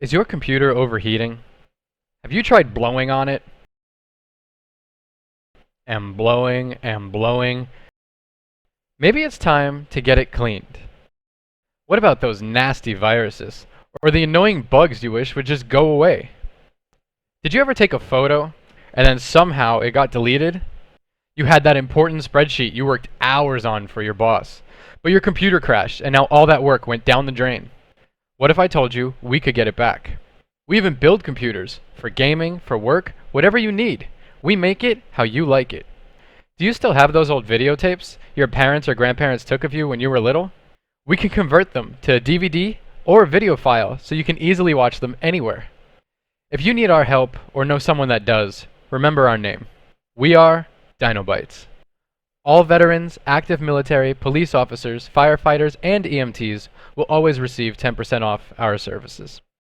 Is your computer overheating? Have you tried blowing on it? And blowing and blowing. Maybe it's time to get it cleaned. What about those nasty viruses? Or the annoying bugs you wish would just go away? Did you ever take a photo and then somehow it got deleted? You had that important spreadsheet you worked hours on for your boss, but your computer crashed and now all that work went down the drain. What if I told you we could get it back? We even build computers for gaming, for work, whatever you need. We make it how you like it. Do you still have those old videotapes your parents or grandparents took of you when you were little? We can convert them to a DVD or a video file so you can easily watch them anywhere. If you need our help or know someone that does, remember our name. We are Dino Bytes. All veterans, active military, police officers, firefighters, and EMTs will always receive 10% off our services.